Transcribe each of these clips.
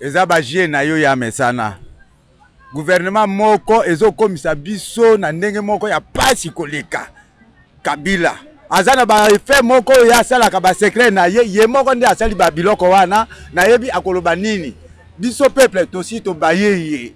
eza bajie na yo ya mesana. Gouvernement moko ezokomisa biso na ndenge moko ya pasi koleka Kabila. Azana ba effet moko ya sala ka ba secret na ye moko nde asali ba biloko wana na yebi akoloba nini. Biso peuple tosi to baye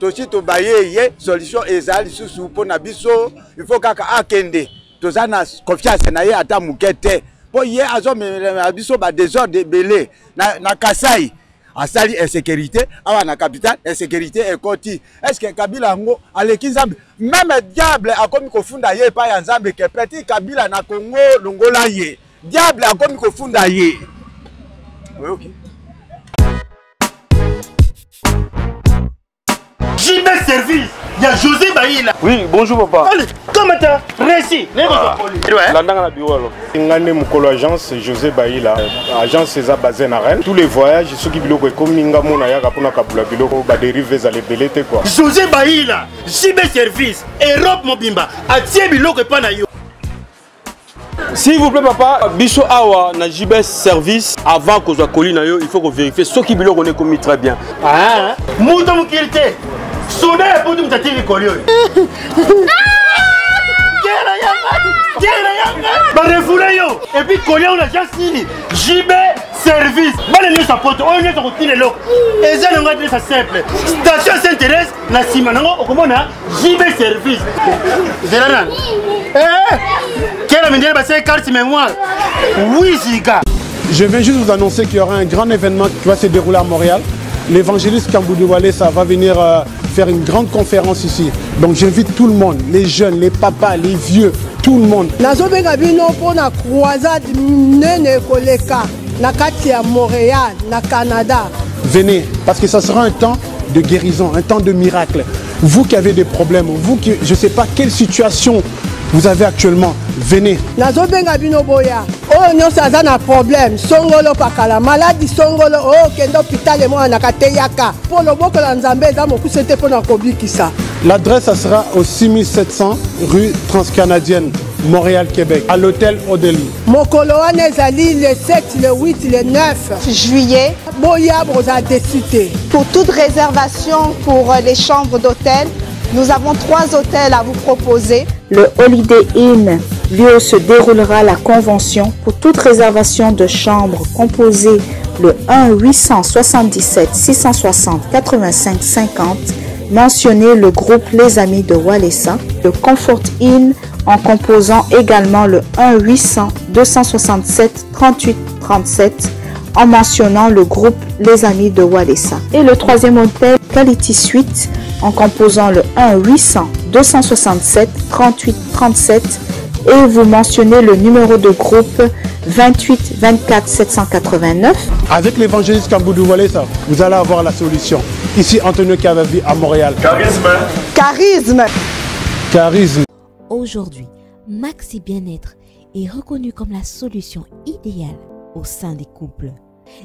ye solution ezali susu pona biso il faut kaka akende tozana confiance na ye ata mukete po ye azo me biso ba désordre belé na Kasai asali insécurité awa na capitale insécurité ekoti. Est-ce que Kabila ngo aleki Nzambe même diable akomi kofunda ye pa ya Nzambe ke petit Kabila na Congo longola ye diable akomi kofunda ye. OK. JB Service, il y a José Baïla. Oui, bonjour papa. Allez, comment t'as réussi? Landang la bureau alors. Ngane Mukolo agence José Baïla, agence César basée à Rennes. Tous les voyages, ceux qui biloko comme Ninga Mona ya kapuna kabula biloko ba dériver à lebelete quoi. José Baïla, JB Service, Europe Mobimba, atie biloko pa na yo. S'il vous plaît papa, biso awa na JB Service avant que soit colis na yo, il faut qu'on vérifie ce qui biloko on est commis très bien. Ah, muto mukirite. Soda ya putu mtatiri kolio. Ba refoulé yo. Et puis kolio on a déjà signé. JB Service. Bale ne sapote, on ne te retire l'eau. Et ça n'engage pas simple. Station s'intéresse la sima nango okomona JB Service. Zerana. Quelle manière de passer carte mémoire. Oui, Zika. Je viens juste vous annoncer qu'il y aura un grand événement qui va se dérouler à Montréal. L'évangéliste Kamboudou Wale, ça va venir faire une grande conférence ici. Donc j'invite tout le monde, les jeunes, les papas, les vieux, tout le monde. Venez, parce que ça sera un temps de guérison, un temps de miracle. Vous qui avez des problèmes, vous qui, je ne sais pas quelle situation vous avez actuellement, venez. Problème songolo pakala maladie songolo oh kendo hôpital et moi nakateyaka pour le boko la Nzambe za moku c'était pour na kobikisa. L'adresse ça sera au 6700 rue Transcanadienne Montréal Québec à l'hôtel Odeli. Mokolo wana ezali le 7 le 8 le 9 juillet boya broza décité. Pour toute réservation pour les chambres d'hôtel, nous avons 3 hôtels à vous proposer. Le Holiday Inn, lieu où se déroulera la convention. Pour toute réservation de chambre, composez le 1-877-660-85-50. Mentionnez le groupe Les Amis de Walesa. Le Comfort Inn en composant également le 1-800-267-38-37 en mentionnant le groupe Les Amis de Walesa. Et le 3e hôtel, Quality Suite, en composant le 1-800-267-38-37 et vous mentionnez le numéro de groupe 28 24 789. Avec l'évangéliste Kamboudou Wale, vous allez avoir la solution. Ici, Antonio Cavavi à Montréal. Charisme. Charisme. Charisme. Aujourd'hui, Maxi Bien-être est reconnu comme la solution idéale au sein des couples.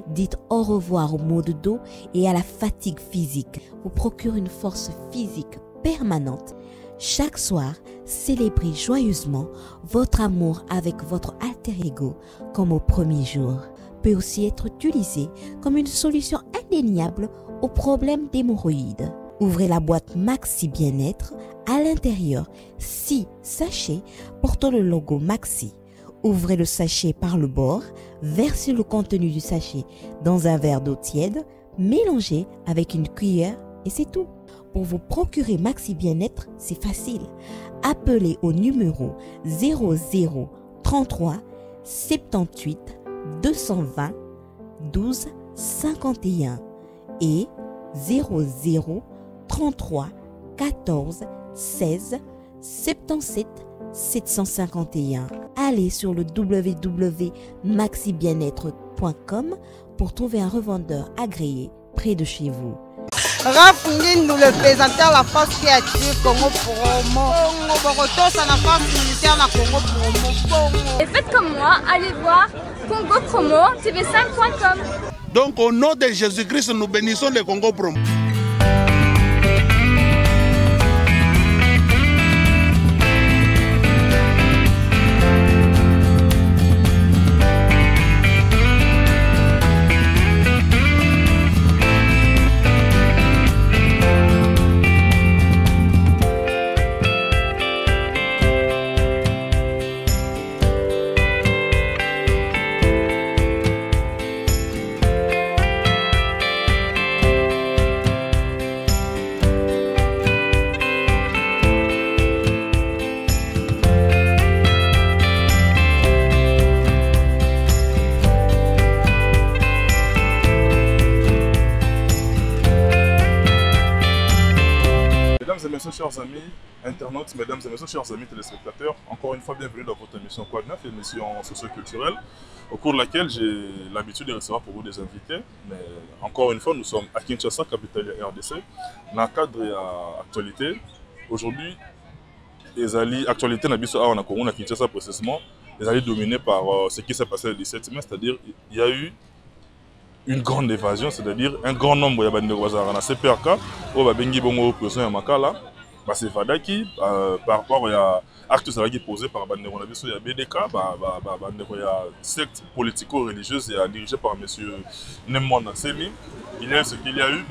Dites au revoir au maux de dos et à la fatigue physique. Vous procure une force physique permanente. Chaque soir, célébrez joyeusement votre amour avec votre alter ego comme au premier jour. Peut aussi être utilisé comme une solution indéniable aux problèmes d'hémorroïdes. Ouvrez la boîte Maxi Bien-être. À l'intérieur, 6 sachets portant le logo Maxi. Ouvrez le sachet par le bord, versez le contenu du sachet dans un verre d'eau tiède, mélangez avec une cuillère et c'est tout. Pour vous procurer Maxi Bien-être, c'est facile. Appelez au numéro 00 33 78 220 12 51 et 00 33 14 16 77 751. Allez sur le www.maxibienêtre.com pour trouver un revendeur agréé près de chez vous. Raph Ngindou, le présentateur la force créative Congo Promo. Ça la force militaire na Congo Promo. Et faites comme moi, allez voir Congo Promo tv5.com. Donc au nom de Jésus-Christ, nous bénissons le Congo Promo. messieurs, chers amis, internautes, mesdames et messieurs, chers amis téléspectateurs, encore une fois, bienvenue dans votre émission Quoi de Neuf, émission socio-culturelle, au cours de laquelle j'ai l'habitude de recevoir pour vous des invités. Mais encore une fois, nous sommes à Kinshasa, capitale de RDC, dans le cadre de l'actualité. Aujourd'hui, les actualités dans la Kinshasa précisément, les alliés dominés par ce qui s'est passé le 17 mai, c'est-à-dire il y a eu une grande évasion, c'est-à-dire un grand nombre de gens dans CPRK, où Bengi Bongo prison à Makala, c'est Fadaki, par rapport à l'acte posé par Banderonabiso, il y a BDK, il y a secte politico-religieuse dirigée par M. Nemon Nassemi. Il y a ce qu'il y a eu,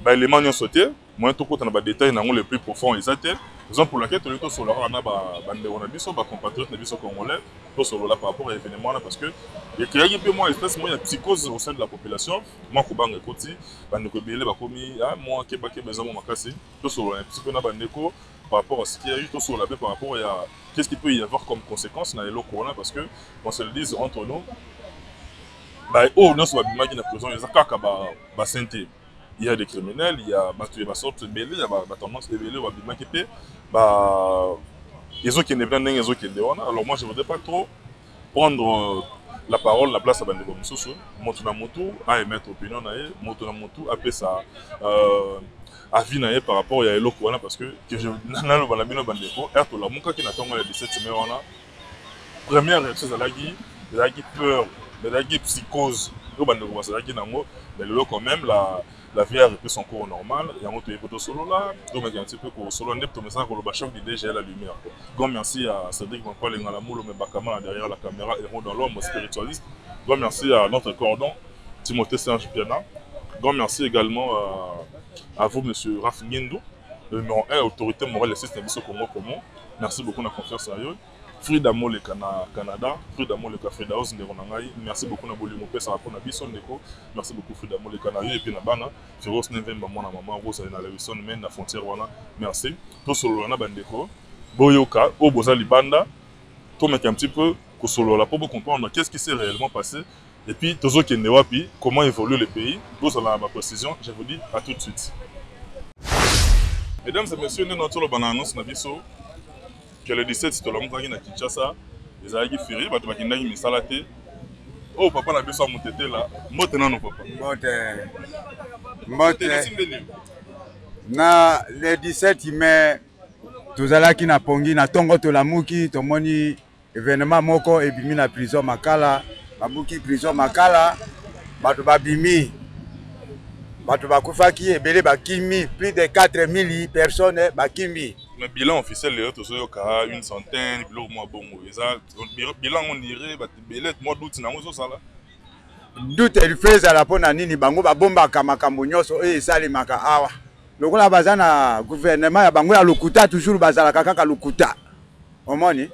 les éléments ont sauté, moi tout compte dans les détails les plus profonds ils étaient. Raison pour laquelle tout le temps sur la rana Banderonabiso, compatriotes Nabiso congolais, tout sur là par rapport à l'événement là parce que il y a un peu moins espèce, il y a une psychose au sein de la population. Moi Koubang Koti, Bandeko Bele Bakomi, moi Kebake Bezamo Makasi, tout sur un petit peu na Bandeko par rapport à ce qu'il y a eu, tout sur la paix par rapport à qu'est-ce qu'il peut y avoir comme conséquence dans les lots corona parce que on se le dise entre nous, oh non c'est pas bien la prison, les akaka santé. Il y a des criminels, il y a des sortes de belés, il y a des tendances de belés, ils ont qui ne viennent ils ont qui ne alors moi je ne voudrais pas trop prendre la parole, la place à Bandeko Moussoussou, Motunamotu, à émettre opinion, Motunamotu, à faire ça, avis par rapport à l'eau parce que je n'ai pas de Bandeko, et tout le monde qui n'a pas le 17 mai, première réaction, c'est la peur, la psychose, mais le quand même, la vie a repris son cours normal. Il y a un peu de solo là. Donc, il y a un petit peu de solo. Il y a un choc d'idée, j'ai la lumière. Grand merci à Cédric Mampal et Ngalamoulou, Bakama derrière la caméra, héros dans l'homme spiritualiste. Grand merci à notre cordon, Timothée Saint-Piana. Grand merci également à vous, monsieur Raf Ngendou, le numéro 1 autorité morale et système de Congo Commun. Merci beaucoup de la confiance à eux. Fridamo le Canada, Fridamo le Café d'Aos Nderonangai, merci beaucoup na Bolimo Pesa pour na Bison Ndeko, merci beaucoup Fridamo le Canada et puis na Bana, Féroce Nevemba mona maman Rose na Lewison men na frontière wana, merci. To solo na Bandeko, Boyoka, Oboza Libanda, to mettre un petit peu ko solo là pour comprendre qu'est-ce qui s'est réellement passé et puis tozo kende wapi, comment évolue le pays. Vous avez ma précision, je vous dis à tout de suite. Mesdames et messieurs, nous notre annonce na biso que le 17 c'est le monde qui na Kinshasa les aïe firi bato bakindaki misala te oh papa na biso motete là mote nano papa mote na le 17 mai tozalaki na pongi na tongo tolamuki tomoni événement moko ebimi na prison Makala babuki prison Makala bato babimi bato bakufaki ebele bakimi plus de 4000 personnes bakimi. Le bilan officiel, il y a une centaine, bilan on irait, moi doute, doute elle fait à la ponanini, bango bomba kamakambo nyoso et salimaka awa. Le la bazana gouvernement ya bango ya lokuta toujours bazala kaka lokuta. Omoni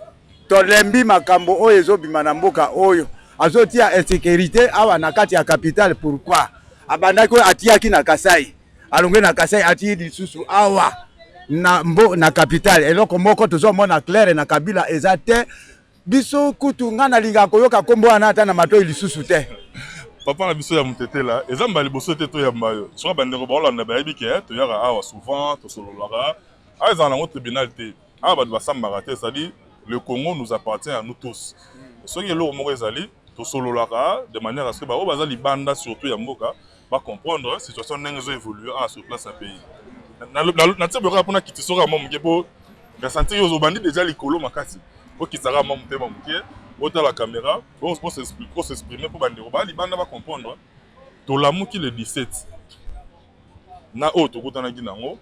tolembi makambo oyo ezobima na mboka oyo. Azotia insécurité awa na kati ya capitale pourquoi? Abandako atiaki na Kasai. Alongwe na Kasai ati lisusu awa. Na capitale eloko moko tozomona clair na Kabila ezate biso kutu ngana linga koyoka kombo ana ata na mato lisusu te papa na biso ya mutete la ezamba liboso te to ya mbayo so bandeko ba olanda ba yebike to yaka awa souvent to sololara aza na tribunal te aba ba samba te ça dit le Congo nous appartient à nous tous so que lo moko ezali to sololara de manière à ce que ba o baza libanda surtout ya mboka ba comprendre la situation n'enzo évoluer à sur place à pays. Na tse bora pona kitisoka mamuke po ressentir yo bandi déjà likolo makasi po kisara mamute mamuke ota la caméra pour s'exprimer pour bandi ba libanda ba comprendre to lamuki le 17 na o to kutana ginango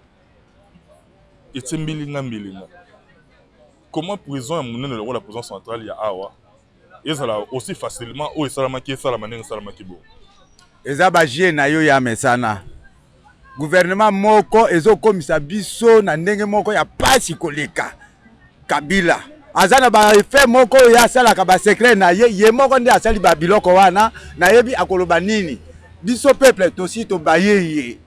etimbilinga mbilinga comment prison ya munene le la prison centrale ya awa ezala aussi facilement o esalamaki esalamane esalamaki bo ezaba jie na yo ya mesana gouvernement moko ezokomisa biso na ndenge moko ya pasi koleka Kabila azana ba effet moko ya sala ka ba secret na ye moko nde asali ba biloko wana na yebi akoloba nini biso peuple tosi to baye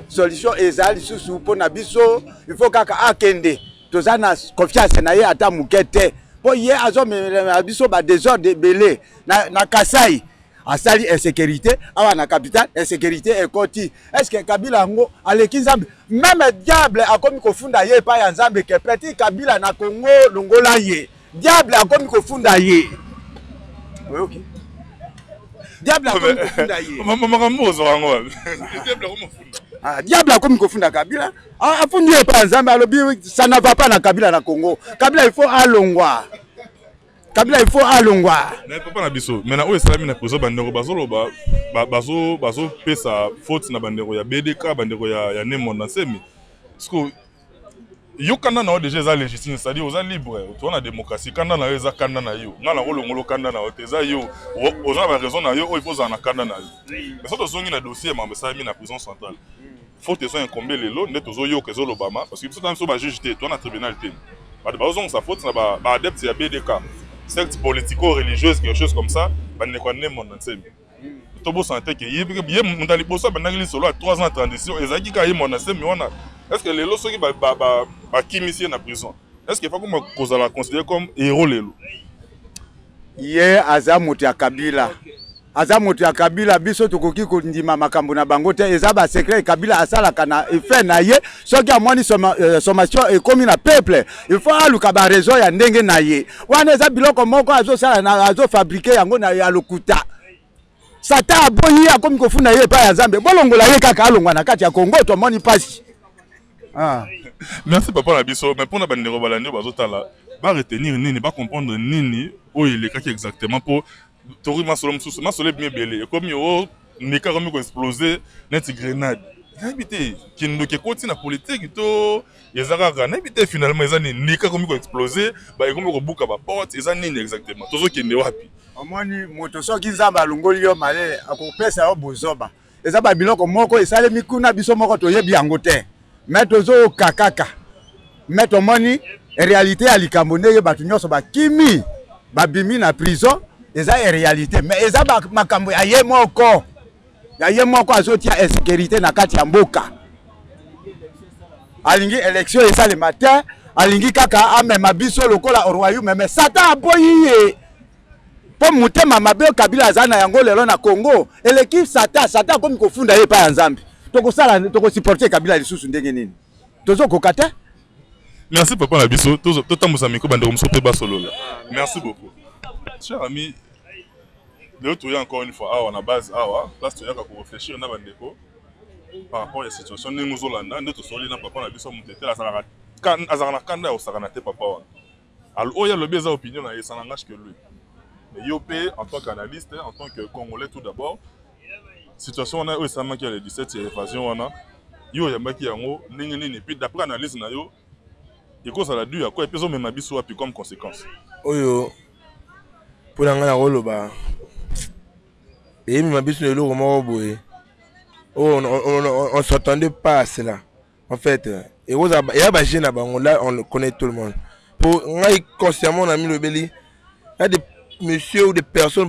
solution ezali susu pona biso il faut kaka akende tozana confiance na ye ata mukete po ye azomela biso ba désordre belé na Kasai asali insécurité awa na capitale insécurité ekoti est-ce que Kabila ngo aleki Nzambe même diable akomi kofunda ye pa ya Nzambe ke petit Kabila na Congo longola ye diable akomi kofunda ye okay diable akomi kofunda ye makambo ozorango diable akomi kofunda diable akomi kofunda Kabila afundi ye pa Nzambe alobi ça ne va pas na Kabila na Congo Kabila il faut alongwa Kabila il faut alongwa mais papa na biso mais na oyo salami na prison bandeko bazoloba bazo pesa faute na bandeko ya BDK bandeko ya Nemona Nsemi parce que yo kanda na déjà za légitime c'est-à-dire oza libre to na démocratie kanda na yo za kanda na yo ngala ngolo kanda na yo za yo oza ba raison na yo il faut za na kanda na yo mais ça tozongi na dossier mambe salami na prison centrale faute so incombe lelo net ozo yo kezo lobama parce que biso tam so ba juge te to na tribunal te ba ozonga sa faute na ba adepte ya BDK secte politico-religieuse, quelque chose comme ça, il n'y a pas de monde. Tobo santé que yé mundali bosa bandangili solo à 3 ans de transition ezaki ka yé monasé mais on a est-ce que les lots qui ba kimisi na prison est-ce qu'il faut qu'on cause la considérer comme héros lelo yé azamuti ya Kabila azamuti ya Kabila biso tokoki ko ndima makambo na bango te eza ba secret Kabila asala kana effet na ye soki amoni sommation et comme na peuple il faut aluka ba raison ya ndenge na ye wana eza biloko moko azo sala na azo fabriquer yango na ya lokuta Satan aboyi akomi kofunda ye pa ya Nzambe bolongola ye kaka alongwa na kati ya Congo to moni pasi merci papa na biso mais pour na bandeko balandi bazotala ba retenir nini ba comprendre nini oyo il est exactement pour Tori masolo bien belé comme yo nika comme ko exploser net grenade habité kindo ke koti na politique to ezaka na habité finalement ezani nika comme ko exploser ba comme ko buka ba porte ezani exactement tozo kende wapi omoni moto soki Nzambe alongoli yo malé akopesa yo bozoba eza ba biloko moko esale mikuna biso moko toyebi yango te mais tozo kakaka mais tomoni réalité ya likambo ndenge batu nyonso ba kimi ba bimi na prison eza réalité mais eza makambo ya ye moko azotia insécurité na kati ya mboka alingi élection eza le matin alingi kaka amema biso lokola royaume mais Satan aboyi ye po mutema mabe Kabila azana yango lelo na Congo eleki Satan komi kofunda ye pa ya Nzambe toko supporter Kabila lisusu ndenge nini tozo kokate. Merci papa na biso totambusa miko bandeko msope basolola merci beaucoup. Cher ami, de retour encore une fois, on a base, là, tu as qu'à réfléchir par rapport à la situation. Nous nous allons notre solide, papa, on a vu ça monter. Là, ça n'a qu'à au saranaté, papa. Alors, il y a le biais d'opinion, ça n'engage que lui. Mais Yopé, en tant qu'analyste, en tant que Congolais, tout d'abord, situation, on a eu ça qui a les 17 évasions, on a. Yo, il y a qui en haut, et puis d'après l'analyse, il cause à la dure, et puis on met ma biso comme conséquence. Oyo. Pour la roloba et ma biche le lourd on s'attendait pas à cela en fait et on le connaît tout le monde pour consciemment on a mis le belly il y a des messieurs ou des personnes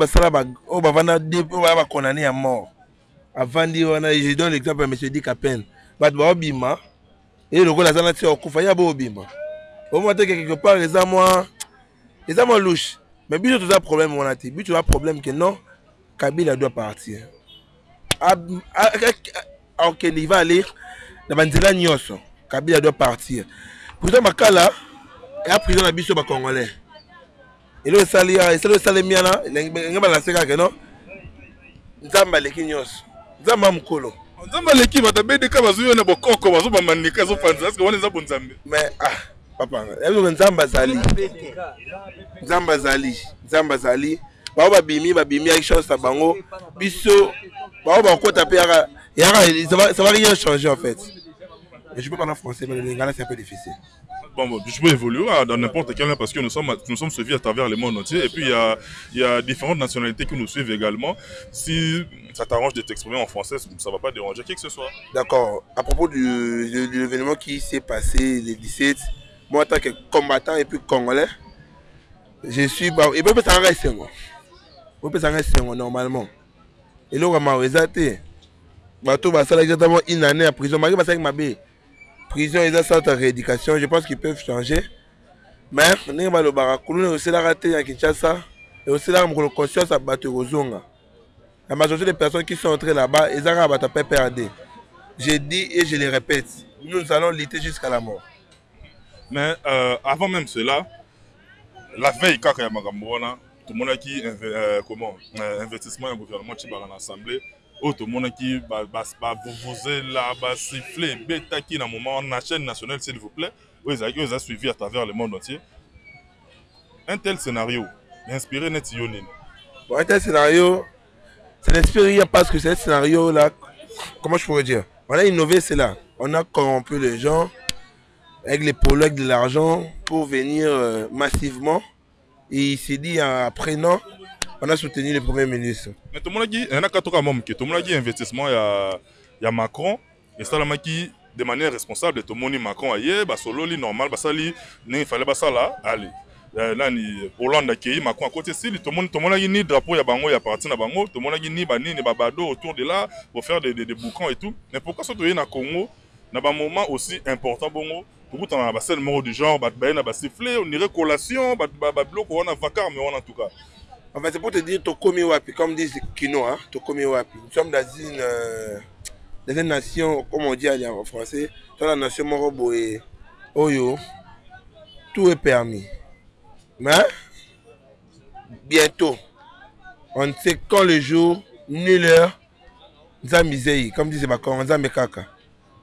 on va condamner à mort avant de dire je donne l'exemple à monsieur Dick Apen bima et le gars la zana tio kufanya bo bima au moins quelque part les amours louche. Mais but tu as problème on a dit, but tu as problème que non, Kabila doit partir. Ok, il va aller dans Banzela Nyoso. Kabila doit partir. Pourtant Makala est à prison à biso ba congolais. Et le salaire, c'est le salaire miana, il va lancer quelque non. Nzamba leki Nyoso. Nzamba mukolo. Nzamba leki ba tabe de ka bazuyo na bokoko bazo ba manika zo fanza parce que on est bonzambe. Mais papa, Nzamba Zali. Ba bimi avec chance bango. Biso, ba kota pe ça va rien changer en fait. Mais je peux parler français mais le lingala c'est un peu difficile. Bon, je peux évoluer dans n'importe quel parce que nous sommes suivis à travers le monde entier et puis il y a différentes nationalités qui nous suivent également. Si ça t'arrange de t'exprimer en français, ça ne va pas déranger qui que ce soit. D'accord. À propos de l'événement qui s'est passé le 17, moi en tant que combattant et puis congolais, je suis et puis ça reste moi. On peut s'arrêter normalement. Et là on va exalter. Bateau va ça exactement une année en prison. Malgré ça avec ma bé. Prison ils ont sorte de rééducation, je pense qu'ils peuvent changer. Mais on va le barakoulou aussi la raté à Kinshasa et aussi là mon conscience à battre aux zonga. La majorité des personnes qui sont entrées là-bas, ils ont un PPRD. J'ai dit et je le répète, nous allons lutter jusqu'à la mort. Mais avant même cela, la veille, quand il y a Magambouana, tout le monde qui investissement et gouvernement qui va en assemblée, tout le monde qui va vous là, va siffler, bêta qui dans le moment, la chaîne nationale, s'il vous plaît, vous avez suivi à travers le monde entier. Un tel scénario, inspiré net Yonin. Un tel scénario, ça n'inspire rien parce que c'est un scénario là, comment je pourrais dire, on a innové cela, on a corrompu les gens avec les polos, avec de l'argent pour venir massivement. Et il s'est dit après non, on a soutenu le Premier ministre. Mais tout le monde a dit, il y a tout le monde a dit investissement, il y a Macron, et ça qui de manière responsable, tout le monde Macron ailleurs, solo normal, il fallait ça là, allez. Là, Hollande a accueilli Macron à côté. Tout le monde a ni drapeau, il y a bango, il y a parti na bango. Tout le monde a ni bani, ni babado autour de là pour faire des boucans et tout. Mais pourquoi ça doit y avoir Congo, dans un moment aussi important bongo, pour vous on a seul mot du genre, siffler, on irait collation, bloc, on a vacar, mais on en tout cas. En fait, c'est pour te dire, Tokomi Wapi, comme disent Kino, hein, Tokomi Wapi. Nous sommes dans une nation, comme on dit en français, dans la nation Morobo et Oyo, tout est permis. Mais bientôt, on ne sait quand le jour, ni l'heure, nous avons misé, comme disait Macron, nous avons caca.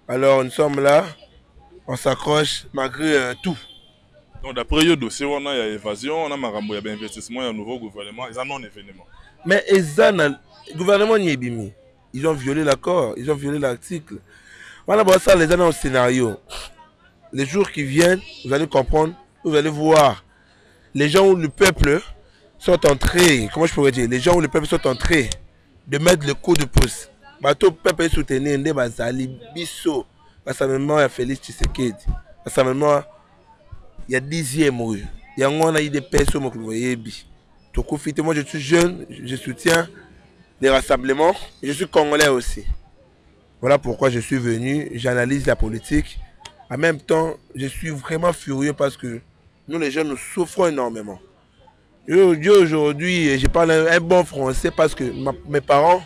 Alors nous sommes là, on s'accroche malgré tout. Donc d'après le dossier, on a évasion, on a Marambo, il y a investissement, il y a un nouveau gouvernement, ils en ont un événement. Mais le gouvernement n'y est bimi. Ils ont violé l'accord, ils ont violé l'article. Voilà, bon, ça, les gens ont un scénario. Les jours qui viennent, vous allez comprendre, vous allez voir. Les gens où le peuple sont entrés, comment je pourrais dire, les gens où le peuple sont entrés de mettre le coup de pouce. Bateau peuple est soutenu, il y a mémoire Félix Tshisekedi, à sa mémoire, il y a 10e, il y a eu des personnes qui voyaient. Moi je suis jeune, je soutiens des rassemblements, je suis congolais aussi. Voilà pourquoi je suis venu, j'analyse la politique. En même temps, je suis vraiment furieux parce que nous les jeunes, nous souffrons énormément. Aujourd'hui, je parle un bon français parce que mes parents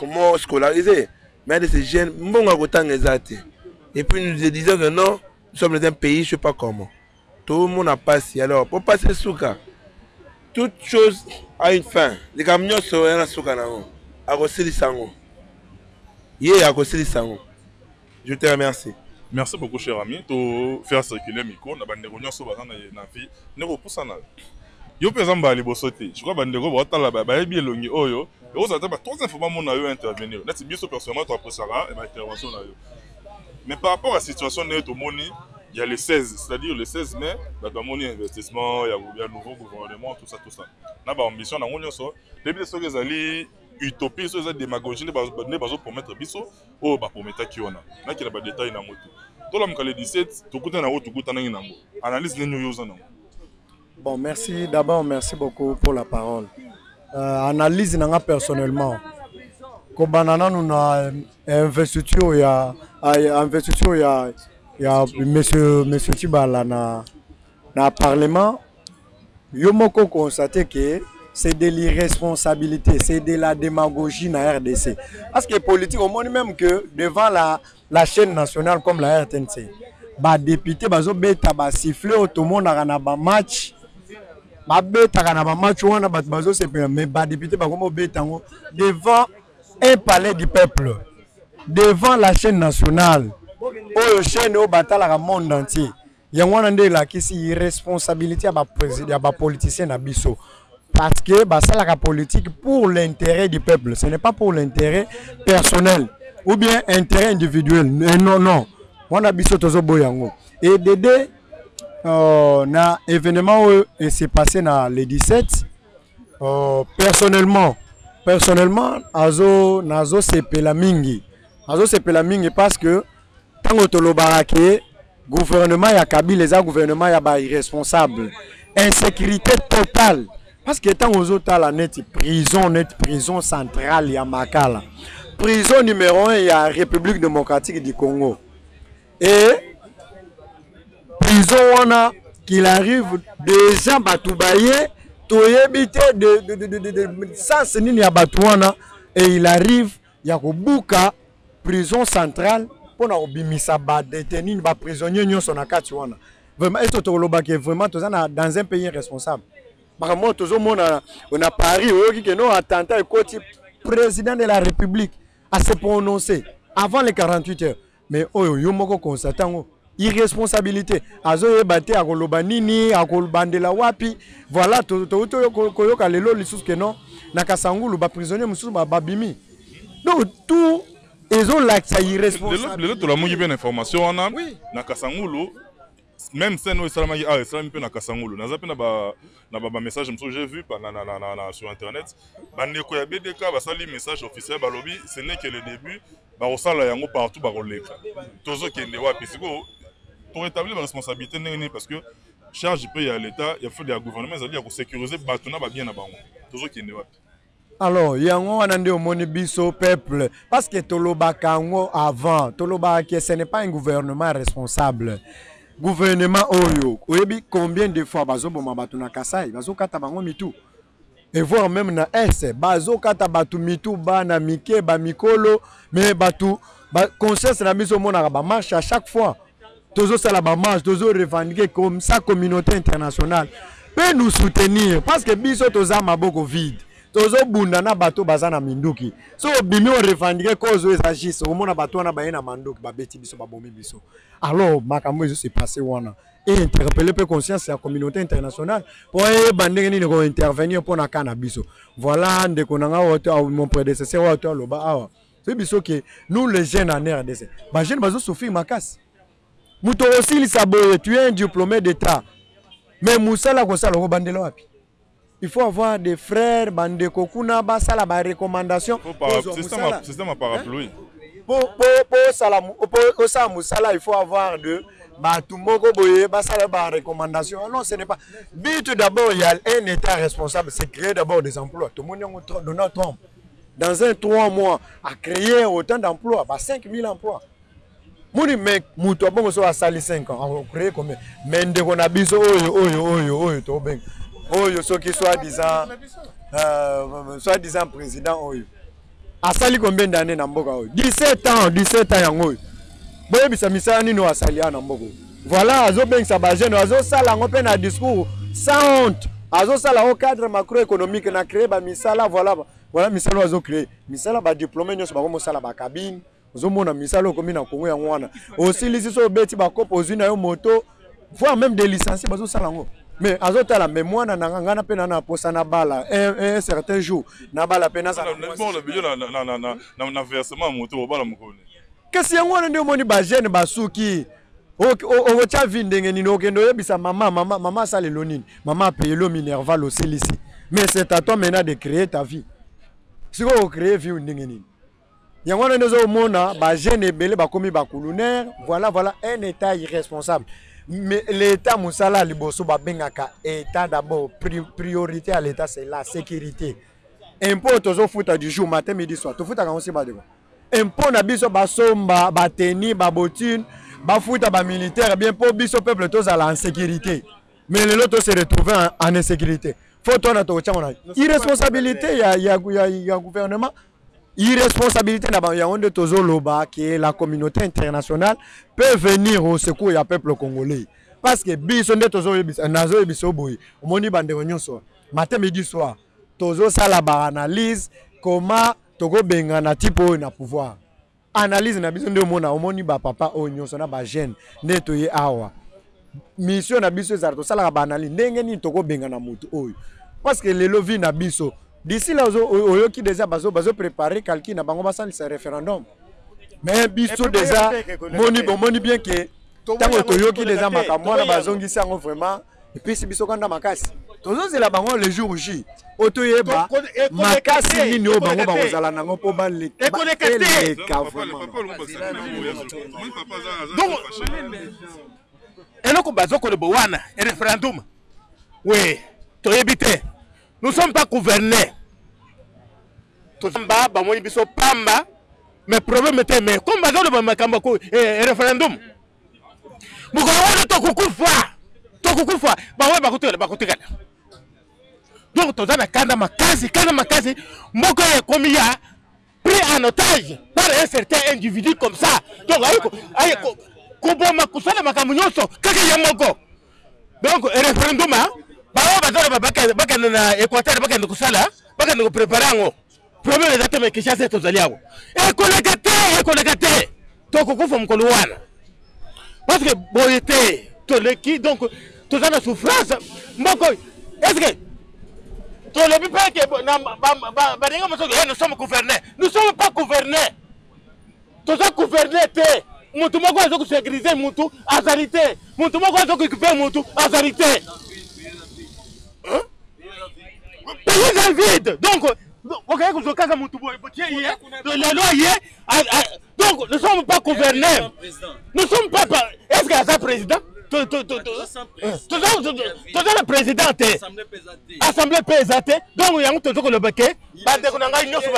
m'ont scolarisé. Mais de ces jeunes, et puis nous disons que non, nous sommes dans un pays, je ne sais pas comment. Tout le monde a passé. Alors, pour passer sous cas, toute chose a une fin. Les camions sont en souka. Je te remercie. Merci beaucoup, cher ami. Pour faire circuler le micro, nous avons des sur la vie. Nous avons poussé. Yo par exemple les bossoté. Je crois que bandeko va tala ba bien longi oyo. Et vous attendez trois informations na yo intervenir. Là c'est bien sûr personnellement toi Sara et ma intervention na yo. Mais par rapport à la situation de tout monde, il y a le 16, c'est-à-dire le 16 mai, il y a un investissement, il y a un nouveau gouvernement, tout ça. Là, il y a une ambition, depuis ce que vous allez utopie, ce que vous avez démagogie, pour mettre biso, ou pour mettre qui on a. Là, il y a des détails dans le moto. Tout le monde, le 17, tout le monde a analyse les news. Bon, merci. D'abord, merci beaucoup pour la parole. Analyse personnellement. Comme banana, nous avons investiture, il y a monsieur Tibala dans le Parlement. Yo moko constaté que c'est de l'irresponsabilité, c'est de la démagogie dans la RDC. Parce que les politiques, on dit même que devant la chaîne nationale comme la RTNC, les députés ont sifflé, tout le monde a un match. Mais les députés ont devant un palais du peuple, devant la chaîne nationale, la chaîne au bataille monde entier. Il y a une irresponsabilité des politiciens à Bisso. Parce que c'est la politique pour l'intérêt du peuple. Ce n'est pas pour l'intérêt personnel ou bien intérêt individuel. Non. On a Bisso Tozo Boyango. Et Dédé, un événement qui s'est passé le 17, personnellement, nazo sepela mingi parce que tant que le baraké gouvernement ya Kabila les gouvernement ya ba irresponsable, insécurité totale parce que tant aux autres la prison centrale ya Makala, prison numéro 1 ya République démocratique du Congo et prison on a qu'il arrive des gens batoubaye to éviter de sans nini ya batouana et il arrive ya kobuka prison centrale pour na obimisa ba détenu ba prisonnier nyonso na kati wana. Vraiment est-ce que vraiment dans un pays responsable. Par moi on a Paris qui non attentat et côté président de la République à se prononcer avant les 48 heures. Mais yo moko constatant irresponsabilité azo yebate akoloba nini akolobandela wapi voilà to koyoka lelo lisusu ke non na Kasangulu ba prisonnier mususu ba babimi donc tout ezo lakisa irresponsable lelo to la mongi bien information wana na Kasangulu même scène où Salamagi a Salam pe na Kasangulu naza pe na ba message mususu j'ai vu sur internet bandeko ya BDK basali message officiel balobi ce n'est que le début ba osala yango partout ba koleka tozo kende wapi siko pour établir la responsabilité parce que charge peut y à l'État, il faut des gouvernements c'est-à-dire pour sécuriser batona ba bien na bango. Toujours qui est wapi. Alors, yango anande omoni biso peuple parce que tolobaka ngo avant, tolobaka que ce n'est pas un gouvernement responsable. Gouvernement oyo, oyebi combien de fois bazo boma batona Kasai, bazo kata bango mitu. Et voir même na S, bazo kata batu mitu bana mike ba mikolo, mais batu ba conscience na biso mona ba marche à chaque fois. Toujours ça la marche, toujours revendiquer comme sa communauté internationale peut nous soutenir parce que biso toza maboko vide. Toujours bundana bato bazana minduki. So bimi on revendiquer cause ezagis au mona bato na bayena manduki ba beti biso ba bombi biso. Alors makambo ezo se passer wana et interpeller peu conscience la communauté internationale pour bandenge ni ko intervenir pour na kana biso. Voilà ndeko nanga auteur mon prédécesseur auteur loba awa. C'est biso que nous les jeunes en RDC. Ba jeune bazo souffrir makas. Muto aussi il s'aboye, tu es un diplômé d'État. Mais Moussala Kosala Bandelo wapi. Il faut avoir des frères, bande kokuna, basala ba recommandation. Système à parapluie. Pour ça Moussala, il faut avoir de Batumoko boye, basala ba recommandation. Non, ce n'est pas. But d'abord, il y a un État responsable, c'est créer d'abord des emplois. Tout le monde Donald Trump, dans un 3 mois, a créé autant d'emplois, 5000 emplois. Mouni mec, mouto bon so a sali 5 ans, on crée combien? Mais ndeko na biso oyo to ben. Oyo so qui soit disant président oyo. A sali combien d'années na mboka oyo? 17 ans yango. Boye bisa misala nino a sali na mboko. Voilà, azo ben sa ba jeune, azo sala ngo pe na discours sans honte. Azo sala au cadre macroéconomique na créer ba misala voilà misala azo créer. Misala ba diplômé nyo so ba mo sala ba cabine. Zomona misalo komi na Congo ya ngwana aussi lisiso beti ba kopo zina yo moto voire même des licenciés bazo salango mais azota la mémoire na ngana pe na posa na bala un certain jour na bala pe na ça bon le billet na versement moto bala mukone kasi ngwana ndio moni ba jeune basuki o cha vindenge ni no kendo yebisa mama sale lonine mama paye lo minerval au ici mais c'est à toi maintenant de créer ta vie si on créer vie ndenge ni Yangwana nous mona ba jeune belé ba komi ba colonel voilà un état irresponsable mais l'état musala liboso ba bengaka état d'abord priorité à l'état c'est la sécurité impôt tozo futa du jour matin midi soir to futa ka onsi ba de impôt na biso ba somba ba teni ba botine ba futa ba militaire bien pour biso peuple tous à la sécurité mais les autres se retrouver en insécurité faut toi na to chama irresponsabilité ya gouvernement. Irresponsabilité de Tozo Loba que la communauté internationale peut venir au secours du peuple congolais. Parce que biso de Tozo Nazo et Biso Boy, Moni Bande Nyonso, matin midi soir, Tozo Salaba analyse comment Togo Benga na tipo na pouvoir. Analyse na biso de mona Moni ba papa o Nyonso na ba jeune netoye awa. Mission na biso za to sala ba analyse ndenge ni Togo Benga na mutu oyo. Parce que le lovi na biso d'ici là, on qui déjà bazo préparer calcul na bango basali ce référendum. Mais biso déjà moni bien que tango toyo qui déjà makamwa na bazongi sango vraiment et puis si biso kanda makasi. Tozo c'est la bango le jour J. Otoyeba makasi nini o bango bazala nango po ba le donc eloko bazoko le bowana référendum. Oui, toyebite. Nous ne sommes pas gouvernés. Pamba, mais problème était, mais comme le référendum. Donc, tu as kanda makazi, moko ya komiya, pris en otage par un certain individu comme ça. Donc, koboma kusala makambo nyonso kaka ya moko. Donc, référendum, bakende na Équateur, bakende kusala, bakende préparer ngo. Problème exactement mais Kinshasa tozali awo. Ekoleka te. Tokokufa mukolo wana. Parce que boyete toleki donc tozana souffrance moko. Est-ce que tolobi pas que nous sommes gouvernés. Nous ne sommes pas gouvernés. Tous les gouvernés, mutu moko azo ko sécuriser mutu azalité. Mutu moko azo ko occuper mutu azalité. Hein? Pays en vide. Donc, ok, vous avez qu'à mutu boy, la loi donc nous ne sommes pas gouvernés. Nous ne sommes pas. Est-ce qu'il y a un président? Tout le président assemblée pesate donc il y a un tout le baquet pas de qu'on a une autre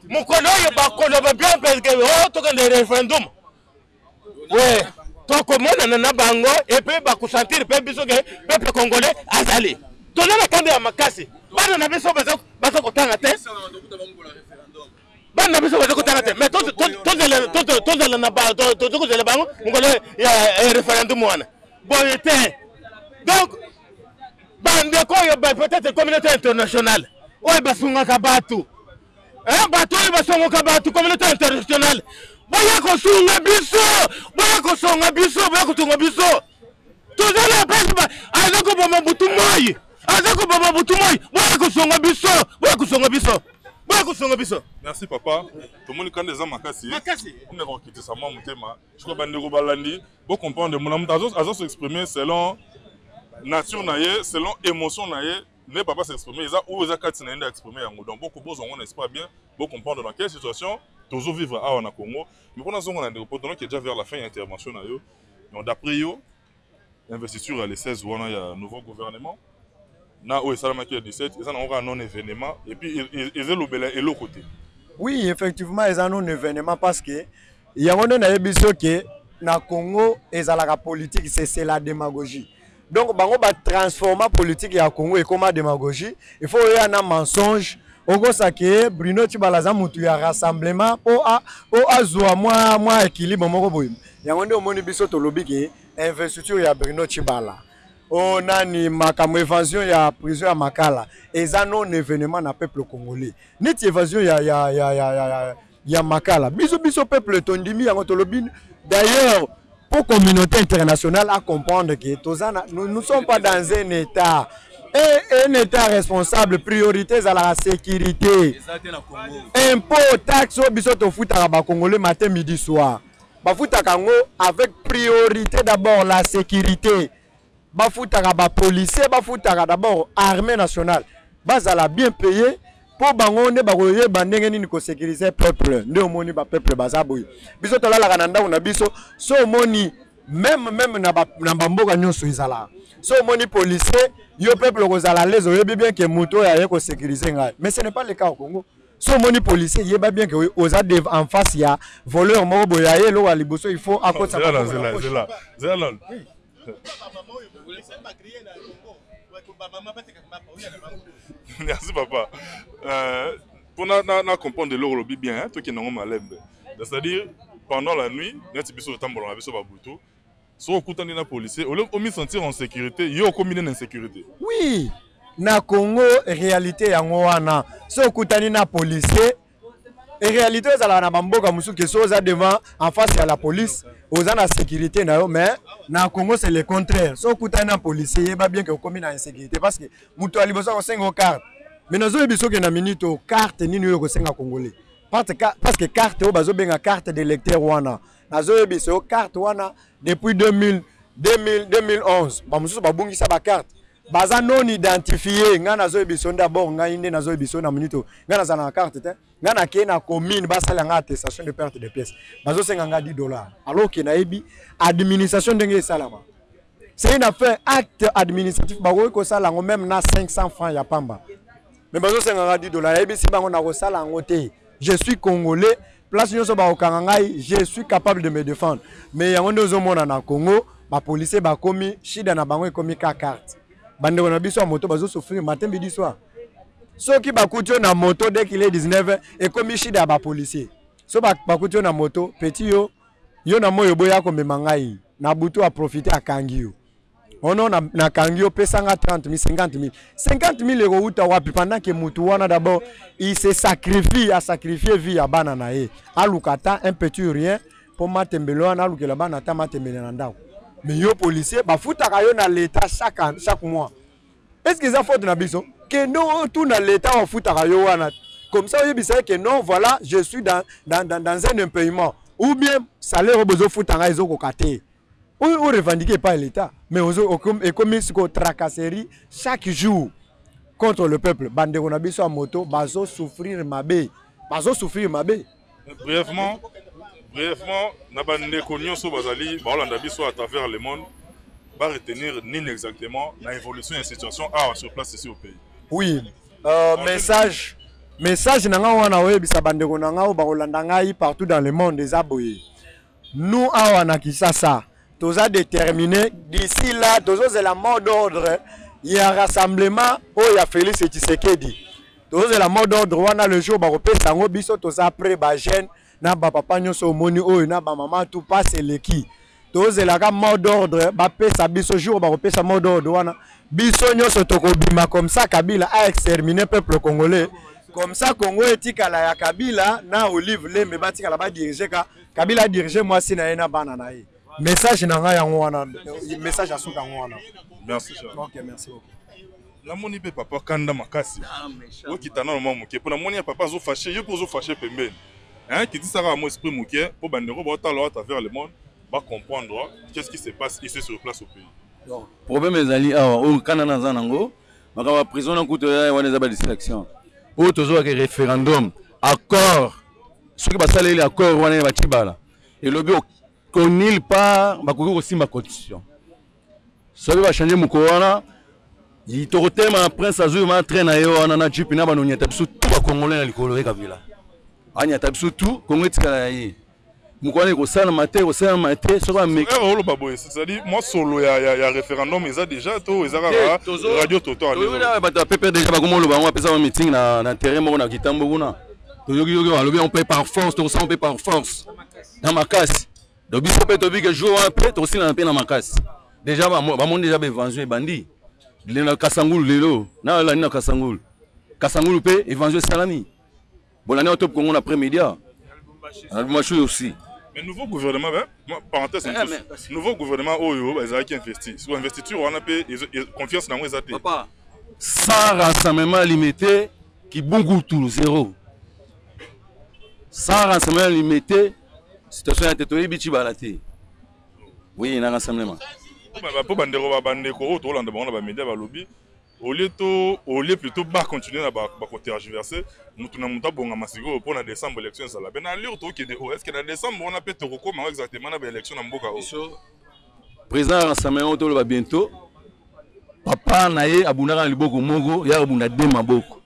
mon collègue va coller bien parce que oh tout le référendum ouais toi comment on a bango et puis va sentir peuple congolais azali tout le monde a makasi bana na biso baza kotanga te bana biso baza kotanga te mais tout na ba tout le bango ngole ya référendum wana boyete donc bande ko yo peut-être communauté internationale oy basunga kabatu bato oyo basonga kabatu communauté internationale boya ko sunga biso boya ko songa biso boya ko tunga biso tozala pesa azako boma butu moyi boya ko songa biso boya ko songa biso. Merci papa. Tout le monde connaît les makasi. On est requitté ça moi mutema. Je crois bandeko balandi. Vous comprendre mon amour azos s'exprimer selon nature naie, selon émotion naie. Ne papa s'exprimer ça ou ça quand il exprimer yango. Donc beaucoup besoin on n'est pas bien. Vous comprendre dans quelle situation toujours vivre à en Congo. Mais pendant ce on a des reporters qui est déjà vers la fin de l'intervention na yo. Donc d'après yo investiture les 16 ou il y a un nouveau gouvernement. Na o esala maki 17 ils ont un non événement et puis ils ont et l'autre côté. Oui, effectivement, ils ont un non événement parce que il y a un ébiso que na Congo ezalaka politique c'est la démagogie. Donc bango ba transformer politique ya Congo et comme démagogie, il faut y a un mensonge oko sake Bruno Tshibalaza mutu ya rassemblement po azwa moi équilibre moko boyim. Yango nde omoni biso tolobi ke investiture ya Bruno Tshibala. Oh nani makambo évasion ya prison ya Makala eza non événement na peuple congolais neti évasion ya Makala biso peuple tondimi yango tolobi d'ailleurs pour communauté internationale à comprendre que nous ne sommes pas dans un état et un état responsable priorité à la sécurité impôt taxe biso to futa ba congolais matin midi soir ba futa kango avec priorité d'abord la sécurité. Bafutaka ba policier bafutaka d'abord armée nationale bazala bien payé pour bango ne bakoye bandenge nini ko sécuriser peuple nde omoni ba peuple bazaboyi biso tolala kananda na biso so omoni même na bamboka nyonso izala so omoni policier yo peuple kozala les oyebi bien que moto ya ko sécuriser ngai mais ce n'est pas le cas au Congo so omoni policier yeba bien que oza en face ya voleur moko boya ye lo wa liboso il faut akotsa zela merci papa. Pour na comprendre l'eau le bien, toi qui n'as pas malembe. C'est-à-dire pendant la nuit, quand tu biso tambola na biso babutu, so okutani na policier, au mieux sentir en sécurité, yo combiner en sécurité. Oui, na Congo réalité yango wana. So okutani na policier et réalité ça la na bamboka musu que so za devant en face à la police. Aux en sécurité mais na Congo c'est le contraire. So kutana policier yeba bien que commis na insécurité parce que muto alibosa ko 5 cartes. Mais nazo biso ke na minute carte nini yo ko 5 congolais. Parce que carte o bazo benga carte d'électeur wana. Nazo biso carte wana depuis 2011. Ba mususu ba bungisa ba carte. Baza non identifié nga nazo biso d'abord nga inde nazo biso na minute nga na za carte te. Ngana ke na commune basala nga attestation de perte de pièces bazo senga nga $10 alors que na ebi administration ndenge salama c'est une affaire acte administratif bago ko sala ngo même na 500 francs ya pamba mais bazo senga nga $10 ebi si bango na ko sala ngo te je suis congolais place nyoso ba okanga ngai je suis capable de me défendre mais yango ndozo mona na Congo ba policier ba komi shida na bango ekomi ka carte bande na biso moto bazo souffrir matin midi soir Ceux qui bakuti na moto dès qu'il est 19h et comme chida ba policier. So bakuti na moto petit yo na moyo boya ko memangai na butu a profiter a kangio. Ono na kangio pesanga 30 000 50 000 euros uta wapi pendant que mutu wana d'abord il se sacrifie à sacrifier vie à bana na ye. Alukata un petit rien pour matembelo na alukela bana ta matembele na ndako. Mais yo policier ba futa ka yo na l'état chaque mois. Est-ce que ça faute na biso? Que non tout na l'état on futa ka yo wana. Comme ça yo bisa que non voilà, je suis dans un impayement ou bien salaire besoin futa ka izo ko kate. On revendique pas l'état, mais on est commis sur tracasserie chaque jour contre le peuple. Bande on a besoin de moto, bazo souffrir mabé. Brièvement, na bande konyo so bazali, ba Hollanda biso à travers le monde, va retenir ni exactement la évolution et la situation sur place ici au pays. Oui, message nanga wana we bisa bande ko nanga ba Hollanda ngai partout dans le monde des aboyés. Nous awana Kinshasa tous a déterminé d'ici là, tous c'est la mort d'ordre. Il y a un rassemblement où il y a Félix Tshisekedi. Tous c'est la mort d'ordre. On a le jour où sango biso tous après ba jeune na ba papa nyoso moni o na ba maman tout passe l'équipe. Tous c'est la mort d'ordre. Ba pesa biso jour ba pesa mort d'ordre wana. Biso nyoso toko bima comme ça Kabila a exterminé peuple congolais. Comme ça Congo etika la ya Kabila na Olive Lembe batika la ba diriger Kabila diriger moi si na ena banana ye. Message nanga yango wana, message asuka yango wana. Merci cher. OK, merci beaucoup. La moni pe papa kanda makasi. O kitana no moke. Pour la moni papa zo fâché, je pozo fâché pembeni. Hein, qui dit ça à mon esprit moke pour bandero ba talo à travers le monde, va comprendre qu'est-ce qui se passe ici sur place au pays. Problème ezali awa o kana na zanango, makaba prison na kuto ya wana za ba distraction. O tozo ka référendum, accord. Ce qui va saler l'accord wana ba tibala. Et le bio konil pas bakoki kosimba constitution soki bachange moko wana itokotema prince azwi matraine na ye wana na jipi na banonyata biso tout bakongolais na likolo ye Kabila anyata biso tout kongo etikala ya ye moko wana ekosala mate soki bameki oloba boye c'est-à-dire moi solo ya référendum eza déjà to ezaka radio total bato bapepe déjà bakoma oloba yango bapesa ba meeting na terrain moko na kitambo kuna toyoki balobi on paye par force tokosala on paye par force na makasi. Donc, si on peut que jour après, tu aussi dans la makasi. Déjà, on déjà évangile bandi. Le na Kasangulu lelo, na la na Kasangulu. Kasangulu pe évangile salami. Bon l'année au top Congo après-midi. Albumbashi aussi. Mais nouveau gouvernement, parenthèse, nouveau gouvernement Oyo, ils ont investi. Sur investiture, on a payé confiance dans les athées. Papa, sans rassemblement limité, qui bon goût tout zéro. Sans rassemblement limité. Situation à Tétoé Bichi Balati. Oui, il y a un rassemblement. Pour Bandero Bandeko, tout le monde a média lobby. Au lieu plutôt de continuer à tergiverser, nous avons bon massigo pour la décembre élection ça la. Ben à l'heure qui est-ce que dans décembre on a peut comment exactement la élection en Mboka. Président rassemblement tout va bientôt. Papa naé abunaka liboko mongo ya abunda dema boko.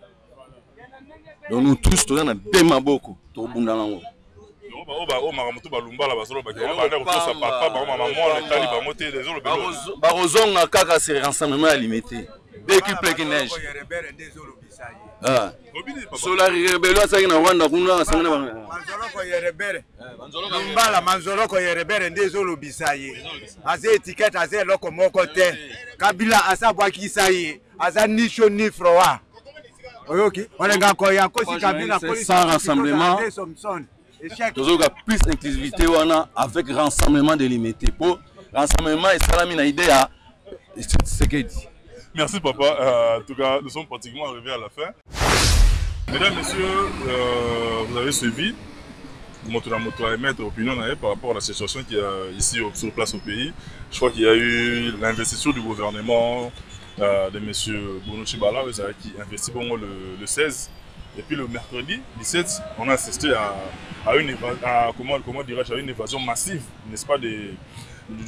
Donc nous tous tous na dema boko to bunda nango. Barozonga kaka c'est rassemblement limité. Dès qu'il pleut qu'il neige. Sola rebellion ça na Rwanda kuna sangana banga. Manzoloko yerebere ndezolo bisaye. Aze étiquette aze loko moko te. Kabila asa bwakisa ye. Aza nisho ni froa. Oyoki, olenga ko ya kosi Kabila police sans rassemblement. Toujours plus d'inclusivité avec rassemblement délimité. Pour rassemblement et salami na idée à ce qu'il dit. Merci papa. En tout cas, nous sommes pratiquement arrivés à la fin. Mesdames, messieurs, vous avez suivi. Vous m'avez émettre opinion par rapport à la situation qui est ici sur place au pays. Je crois qu'il y a eu l'investiture du gouvernement de M. Bruno Tshibala qui investit le 16. Et puis le mercredi 17, on a assisté à une évasion massive, n'est-ce pas, du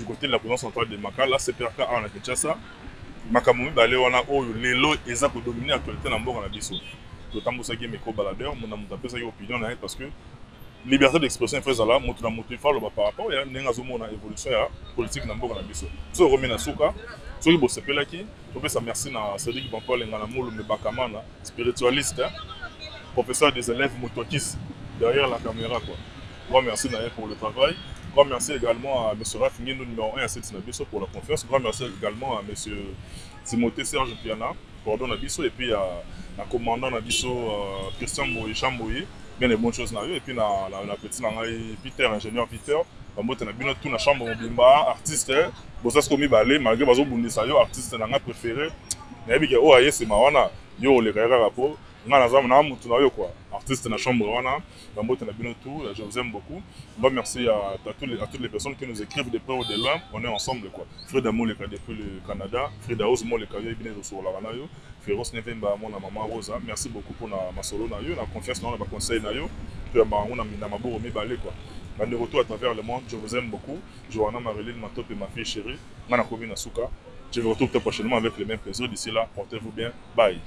côté de la province centrale de Maka. Là, c'est PRK à Kinshasa. Makamumi, on a l'élo et ça pour dominer l'actualité dans le Mboka. D'autant que c'est un baladeur, on a appelé ça opinion parce que liberté d'expression fait ça là moto na moto il faut le par rapport ya nenga zomo na évolution ya politique na mboka na biso so remet na suka so ki bo sepelaki to pesa merci na Cédric Bampol ngana mulu me bakamana spiritualiste professeur des élèves motokis derrière la caméra quoi. Grand merci d'ailleurs pour le travail. Grand merci également à M. Raph Ngino numéro 1 à Nabiso pour la confiance. Grand merci également à M. Timothée Serge Piana, coordonnateur Nabiso, et puis à la commandant Nabiso Christian Moïse Chamboyi. Bien les bonnes choses na et puis na petit Peter ingénieur Peter bamote na bino tout na chambre mobimba artiste bosas komi balé malgré bazo bundisa yo artiste na nga préféré na bi ke o aye c'est mawana yo le rera rapport nga na zamu na mutu na yo quoi artiste na chambre wana bamote na bino tout je vous aime beaucoup. Bon merci à toutes les personnes qui nous écrivent de près ou de loin, on est ensemble quoi. Fred Amo le depuis le Canada, Fred Aosmo le cahier bien sur la ranayo, Féroce Nevemba mon maman Rosa, merci beaucoup pour ma solo na yo, la confiance dans ma conseil na yo, que on a mis na mabo mi balé quoi. On est retour à travers le monde, je vous aime beaucoup. Johanna Marilyn, ma top et ma fille chérie, Mana Kobi Nasuka. Je vous retrouve très prochainement avec les mêmes plaisirs. D'ici là, portez-vous bien. Bye.